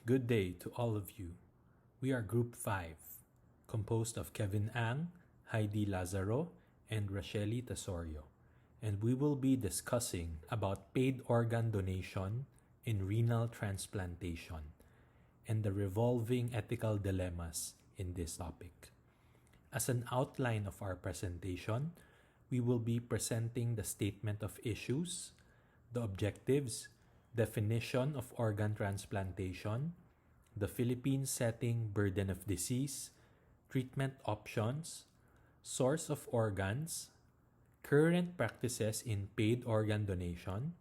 Good day to all of you. We are Group 5, composed of Kevin Ang, Heidi Lazaro, and Racheli Tesorio, and we will be discussing about paid organ donation in renal transplantation and the revolving ethical dilemmas in this topic. As an outline of our presentation, we will be presenting the statement of issues, the objectives, definition of organ transplantation, the Philippines setting burden of disease, treatment options, source of organs, current practices in paid organ donation,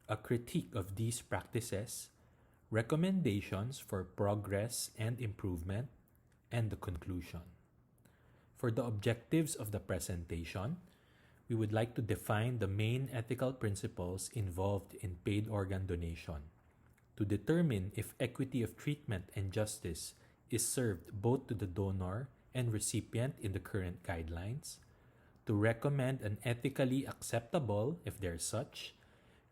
a critique of these practices, recommendations for progress and improvement, and the conclusion. For the objectives of the presentation, we would like to define the main ethical principles involved in paid organ donation, to determine if equity of treatment and justice is served both to the donor and recipient in the current guidelines, to recommend an ethically acceptable, if there is such,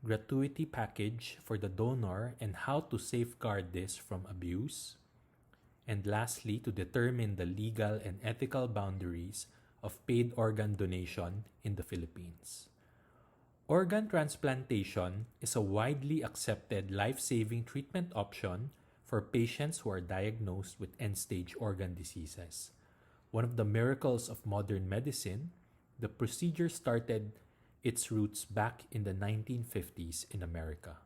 gratuity package for the donor and how to safeguard this from abuse, and lastly, to determine the legal and ethical boundaries of paid organ donation in the Philippines. Organ transplantation is a widely accepted life-saving treatment option for patients who are diagnosed with end-stage organ diseases. One of the miracles of modern medicine, the procedure started its roots back in the 1950s in America.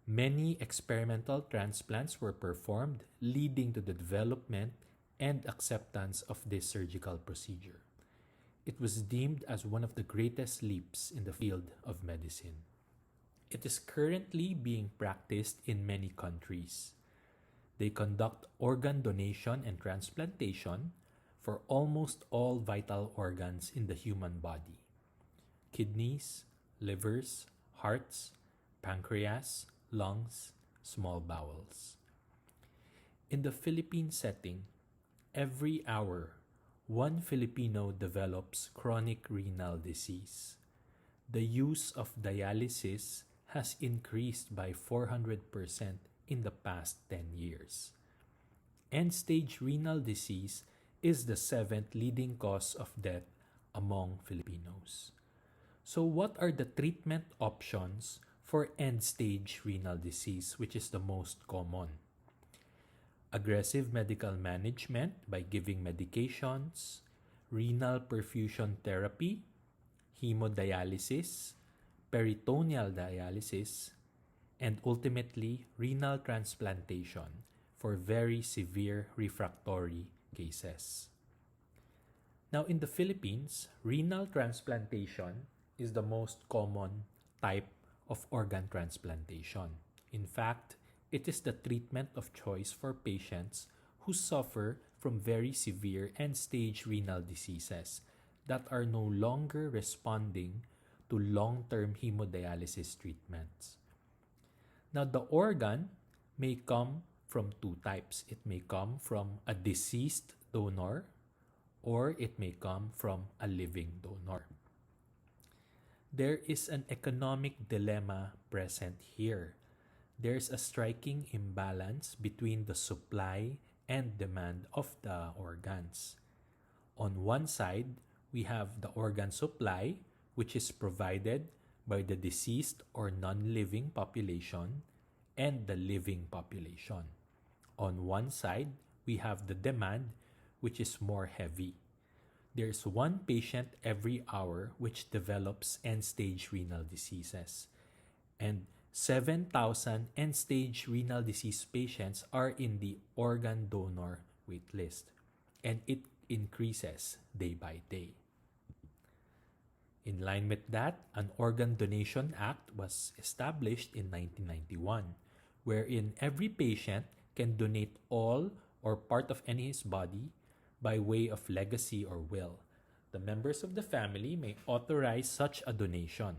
Many experimental transplants were performed, leading to the development and acceptance of this surgical procedure. It was deemed as one of the greatest leaps in the field of medicine. It is currently being practiced in many countries. They conduct organ donation and transplantation for almost all vital organs in the human body: kidneys, livers, hearts, pancreas, lungs, small bowels. In the Philippine setting, every hour, one Filipino develops chronic renal disease. The use of dialysis has increased by 400% in the past 10 years. End-stage renal disease is the seventh leading cause of death among Filipinos. So what are the treatment options for end-stage renal disease, which is the most common? Aggressive medical management by giving medications, renal perfusion therapy, hemodialysis, peritoneal dialysis, and ultimately renal transplantation for very severe refractory cases. Now, in the Philippines, renal transplantation is the most common type of organ transplantation. In fact, it is the treatment of choice for patients who suffer from very severe end-stage renal diseases that are no longer responding to long-term hemodialysis treatments. Now, the organ may come from two types. It may come from a deceased donor, or it may come from a living donor. There is an economic dilemma present here. There's a striking imbalance between the supply and demand of the organs. On one side, we have the organ supply, which is provided by the deceased or non-living population and the living population. On one side, we have the demand, which is more heavy. There's one patient every hour which develops end-stage renal diseases, and 7,000 end-stage renal disease patients are in the organ donor wait list, and it increases day by day. In line with that, an Organ Donation Act was established in 1991, wherein every patient can donate all or part of any his body by way of legacy or will. The members of the family may authorize such a donation.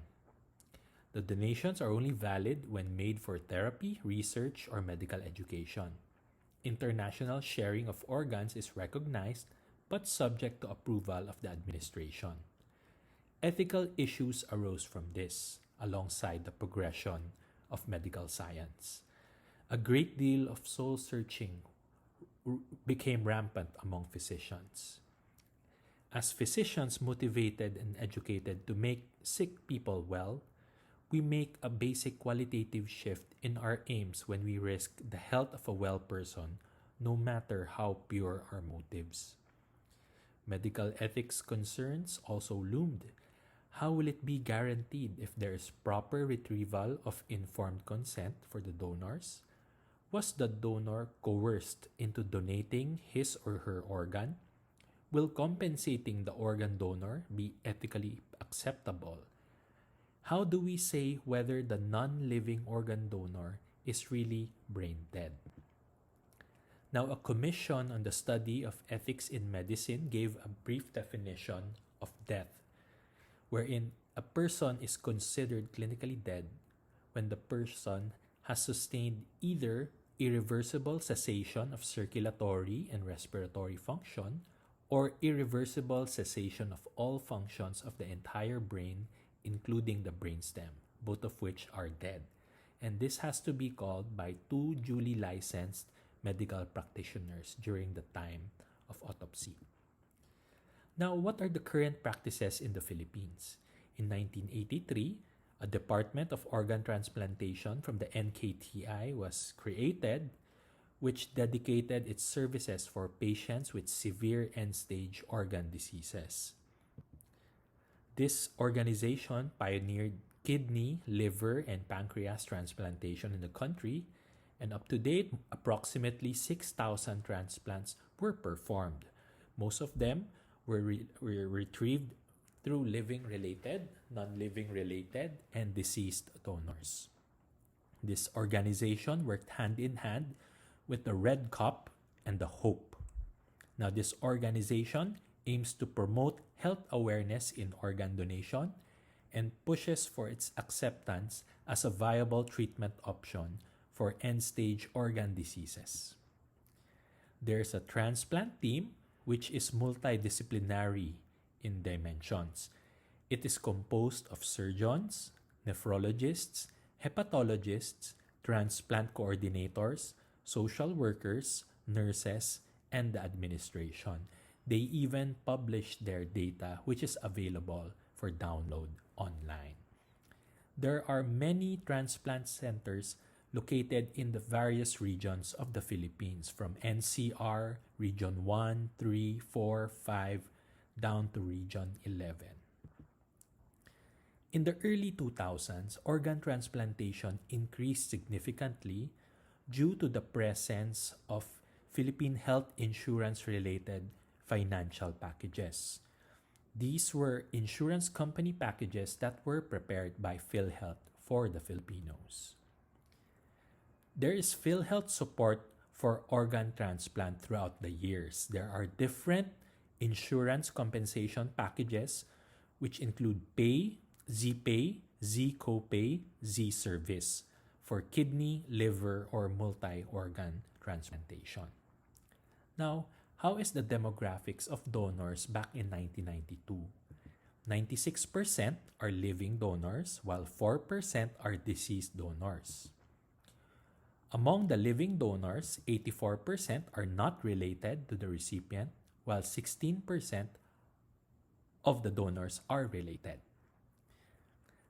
The donations are only valid when made for therapy, research, or medical education. International sharing of organs is recognized but subject to approval of the administration. Ethical issues arose from this, alongside the progression of medical science. A great deal of soul searching became rampant among physicians. As physicians motivated and educated to make sick people well, we make a basic qualitative shift in our aims when we risk the health of a well person, no matter how pure our motives. Medical ethics concerns also loomed. How will it be guaranteed if there is proper retrieval of informed consent for the donors? Was the donor coerced into donating his or her organ? Will compensating the organ donor be ethically acceptable? How do we say whether the non-living organ donor is really brain dead? Now, a commission on the study of ethics in medicine gave a brief definition of death, wherein a person is considered clinically dead when the person has sustained either irreversible cessation of circulatory and respiratory function or irreversible cessation of all functions of the entire brain, including the brainstem, both of which are dead. And this has to be called by two duly licensed medical practitioners during the time of autopsy. Now, what are the current practices in the Philippines? In 1983, a Department of Organ Transplantation from the NKTI was created, which dedicated its services for patients with severe end-stage organ diseases. This organization pioneered kidney, liver, and pancreas transplantation in the country, and up to date, approximately 6,000 transplants were performed. Most of them were retrieved through living-related, non-living-related, and deceased donors. This organization worked hand in hand with the Red Cup and the Hope. Now, this organization aims to promote health awareness in organ donation and pushes for its acceptance as a viable treatment option for end-stage organ diseases. There's a transplant team which is multidisciplinary in dimensions. It is composed of surgeons, nephrologists, hepatologists, transplant coordinators, social workers, nurses, and the administration. They even publish their data, which is available for download online. There are many transplant centers located in the various regions of the Philippines, from NCR, Region 1, 3, 4, 5, down to Region 11. In the early 2000s, organ transplantation increased significantly due to the presence of Philippine health insurance-related financial packages. These were insurance company packages that were prepared by PhilHealth for the Filipinos. There is PhilHealth support for organ transplant throughout the years. There are different insurance compensation packages which include Pay, Z-Pay, Z-Copay, Z-Service for kidney, liver, or multi-organ transplantation. Now, how is the demographics of donors back in 1992? 96% are living donors, while 4% are deceased donors. Among the living donors, 84% are not related to the recipient, while 16% of the donors are related.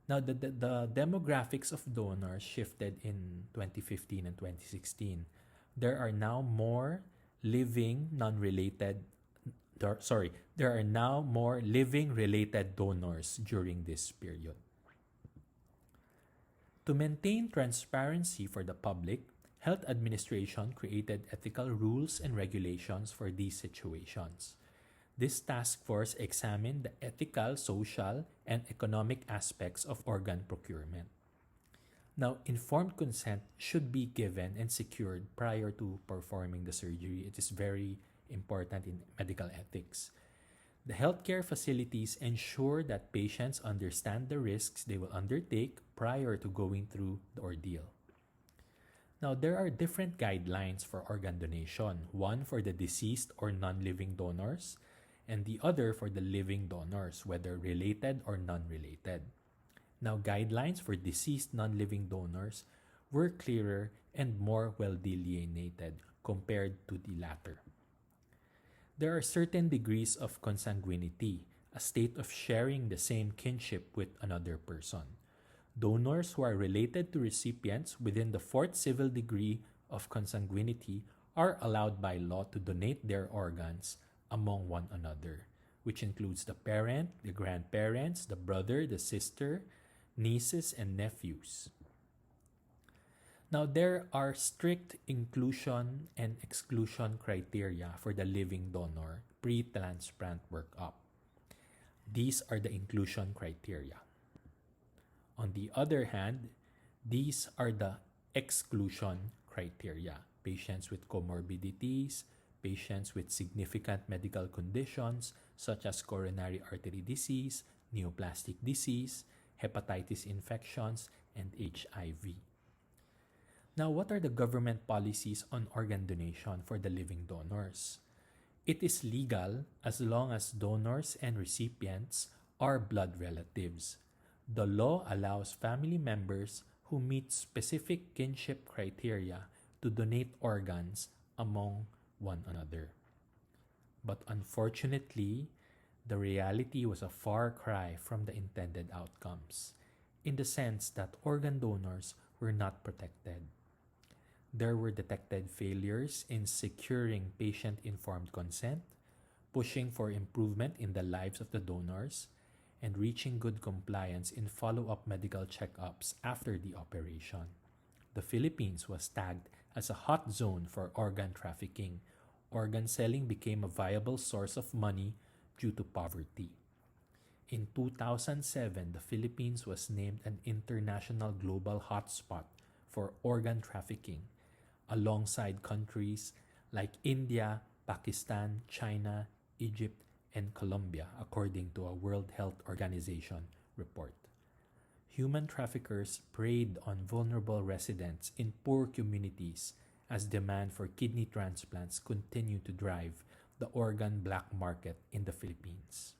Now, the demographics of donors shifted in 2015 and 2016. There are now more living non-related there are now more living related donors during this period. To maintain transparency for the public, Health Administration created ethical rules and regulations for these situations. This task force examined the ethical, social, and economic aspects of organ procurement. Now, informed consent should be given and secured prior to performing the surgery. It is very important in medical ethics. The healthcare facilities ensure that patients understand the risks they will undertake prior to going through the ordeal. Now, there are different guidelines for organ donation, one for the deceased or non-living donors, and the other for the living donors, whether related or non-related. Now, guidelines for deceased non-living donors were clearer and more well delineated compared to the latter. There are certain degrees of consanguinity, a state of sharing the same kinship with another person. Donors who are related to recipients within the fourth civil degree of consanguinity are allowed by law to donate their organs among one another, which includes the parent, the grandparents, the brother, the sister, nieces, and nephews. Now, there are strict inclusion and exclusion criteria for the living donor pre-transplant workup. These are the inclusion criteria. On the other hand, these are the exclusion criteria. Patients with comorbidities, patients with significant medical conditions such as coronary artery disease, neoplastic disease, hepatitis infections, and HIV. Now, what are the government policies on organ donation for the living donors? It is legal as long as donors and recipients are blood relatives. The law allows family members who meet specific kinship criteria to donate organs among one another. But unfortunately, the reality was a far cry from the intended outcomes, in the sense that organ donors were not protected. There were detected failures in securing patient-informed consent, pushing for improvement in the lives of the donors, and reaching good compliance in follow-up medical checkups after the operation. The Philippines was tagged as a hot zone for organ trafficking. Organ selling became a viable source of money due to poverty. In 2007, the Philippines was named an international global hotspot for organ trafficking, alongside countries like India, Pakistan, China, Egypt, and Colombia, according to a World Health Organization report. Human traffickers preyed on vulnerable residents in poor communities as demand for kidney transplants continued to drive the organ black market in the Philippines.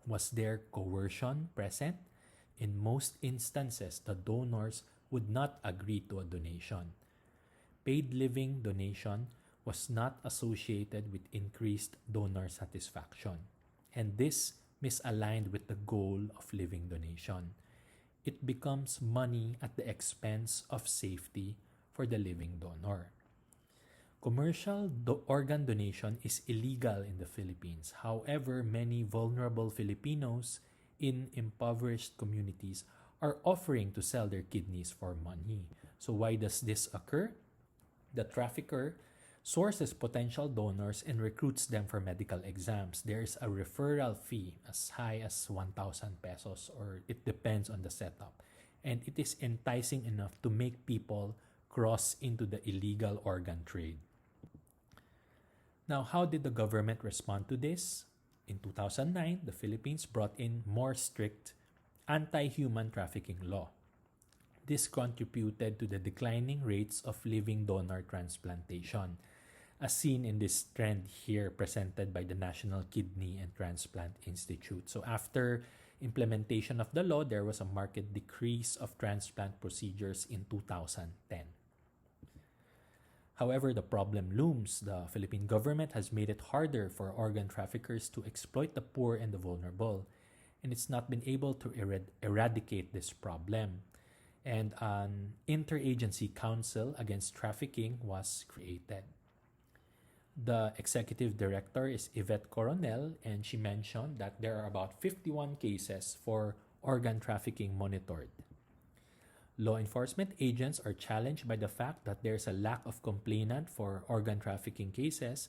Was there coercion present? In most instances, the donors would not agree to a donation. Paid living donation was not associated with increased donor satisfaction, and this misaligned with the goal of living donation. It becomes money at the expense of safety for the living donor. Commercial organ donation is illegal in the Philippines. However, many vulnerable Filipinos in impoverished communities are offering to sell their kidneys for money. So why does this occur? The trafficker sources potential donors and recruits them for medical exams. There is a referral fee as high as 1,000 pesos, or it depends on the setup. And it is enticing enough to make people cross into the illegal organ trade. Now, how did the government respond to this? In 2009, the Philippines brought in more strict anti-human trafficking law. This contributed to the declining rates of living donor transplantation, as seen in this trend here presented by the National Kidney and Transplant Institute. So after implementation of the law, there was a marked decrease of transplant procedures in 2010. However, the problem looms. The Philippine government has made it harder for organ traffickers to exploit the poor and the vulnerable, and it's not been able to eradicate this problem. And an interagency council against trafficking was created. The executive director is Yvette Coronel, and she mentioned that there are about 51 cases for organ trafficking monitored. Law enforcement agents are challenged by the fact that there's a lack of complainant for organ trafficking cases.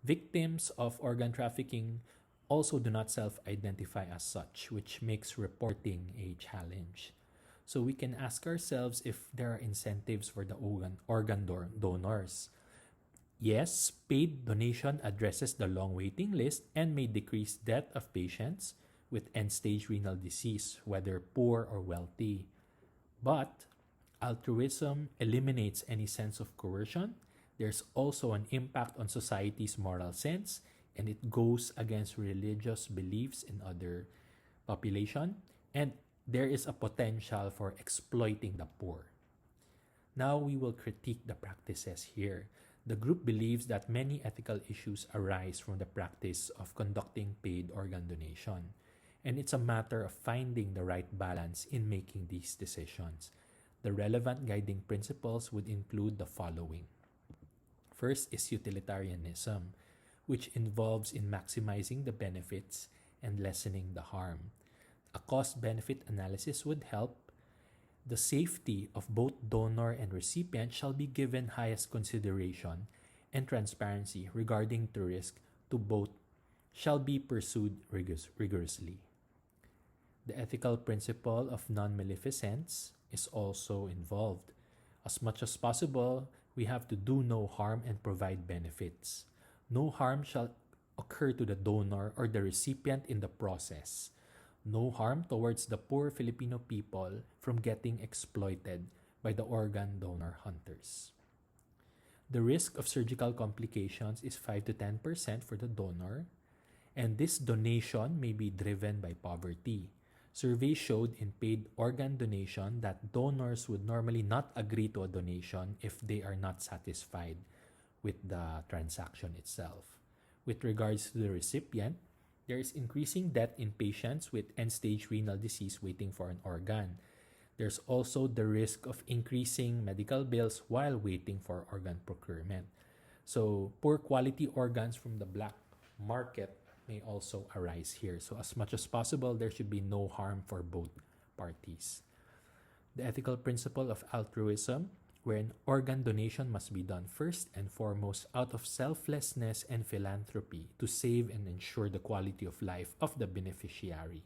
Victims of organ trafficking also do not self-identify as such, which makes reporting a challenge. So we can ask ourselves if there are incentives for the organ donors. Yes, paid donation addresses the long waiting list and may decrease death of patients with end-stage renal disease, whether poor or wealthy. But altruism eliminates any sense of coercion. There's also an impact on society's moral sense, and it goes against religious beliefs in other population, and there is a potential for exploiting the poor. Now we will critique the practices here. The group believes that many ethical issues arise from the practice of conducting paid organ donation, and it's a matter of finding the right balance in making these decisions. The relevant guiding principles would include the following. First is utilitarianism, which involves in maximizing the benefits and lessening the harm. A cost-benefit analysis would help. The safety of both donor and recipient shall be given highest consideration, and transparency regarding the risk to both shall be pursued rigorously. The ethical principle of non-maleficence is also involved. As much as possible, we have to do no harm and provide benefits. No harm shall occur to the donor or the recipient in the process. No harm towards the poor Filipino people from getting exploited by the organ donor hunters. The risk of surgical complications is 5 to 10% for the donor, and this donation may be driven by poverty. Surveys showed in paid organ donation that donors would normally not agree to a donation if they are not satisfied with the transaction itself. With regards to the recipient, there is increasing death in patients with end-stage renal disease waiting for an organ. There's also the risk of increasing medical bills while waiting for organ procurement. So poor quality organs from the black market may also arise here. So as much as possible, there should be no harm for both parties. The ethical principle of altruism, wherein organ donation must be done first and foremost out of selflessness and philanthropy to save and ensure the quality of life of the beneficiary.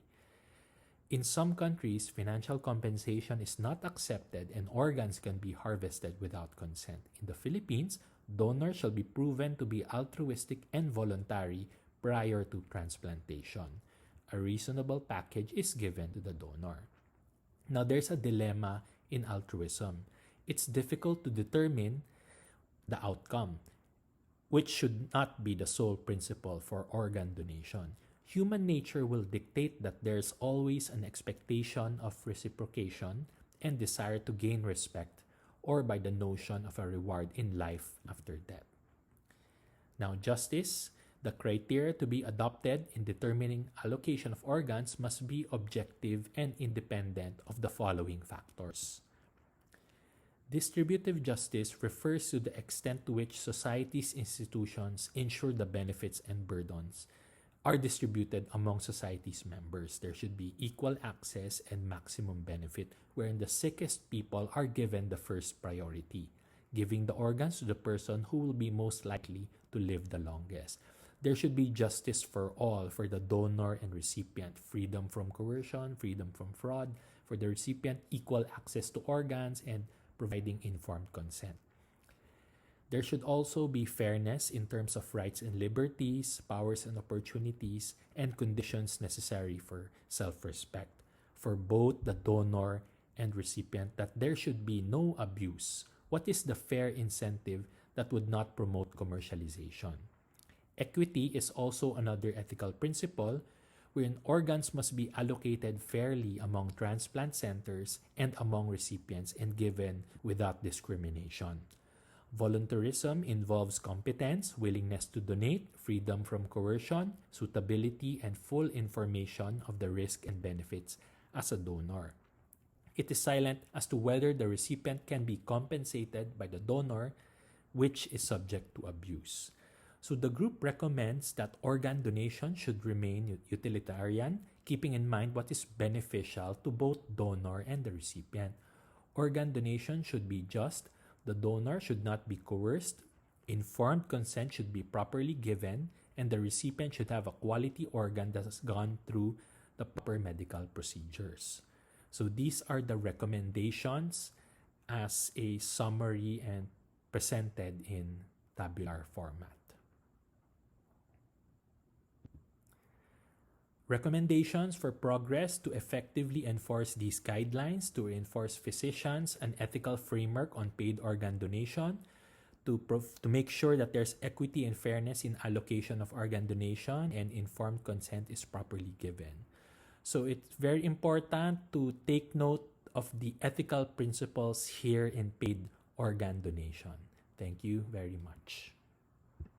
In some countries, financial compensation is not accepted and organs can be harvested without consent. In the Philippines, donors shall be proven to be altruistic and voluntary prior to transplantation. A reasonable package is given to the donor. Now, there's a dilemma in altruism. It's difficult to determine the outcome, which should not be the sole principle for organ donation. Human nature will dictate that there's always an expectation of reciprocation and desire to gain respect, or by the notion of a reward in life after death. Now, justice, the criteria to be adopted in determining allocation of organs must be objective and independent of the following factors. Distributive justice refers to the extent to which society's institutions ensure the benefits and burdens are distributed among society's members. There should be equal access and maximum benefit, wherein the sickest people are given the first priority, giving the organs to the person who will be most likely to live the longest. There should be justice for all, for the donor and recipient, freedom from coercion, freedom from fraud, for the recipient, equal access to organs, and providing informed consent. There should also be fairness in terms of rights and liberties, powers and opportunities, and conditions necessary for self-respect for both the donor and recipient, that there should be no abuse. What is the fair incentive that would not promote commercialization? Equity is also another ethical principle wherein organs must be allocated fairly among transplant centers and among recipients and given without discrimination. Voluntarism involves competence, willingness to donate, freedom from coercion, suitability, and full information of the risk and benefits as a donor. It is silent as to whether the recipient can be compensated by the donor, which is subject to abuse. So the group recommends that organ donation should remain utilitarian, keeping in mind what is beneficial to both donor and the recipient. Organ donation should be just. The donor should not be coerced. Informed consent should be properly given, and the recipient should have a quality organ that has gone through the proper medical procedures. So these are the recommendations as a summary and presented in tabular format. Recommendations for progress to effectively enforce these guidelines, to reinforce physicians an ethical framework on paid organ donation, to make sure that there's equity and fairness in allocation of organ donation and informed consent is properly given. So it's very important to take note of the ethical principles here in paid organ donation. Thank you very much.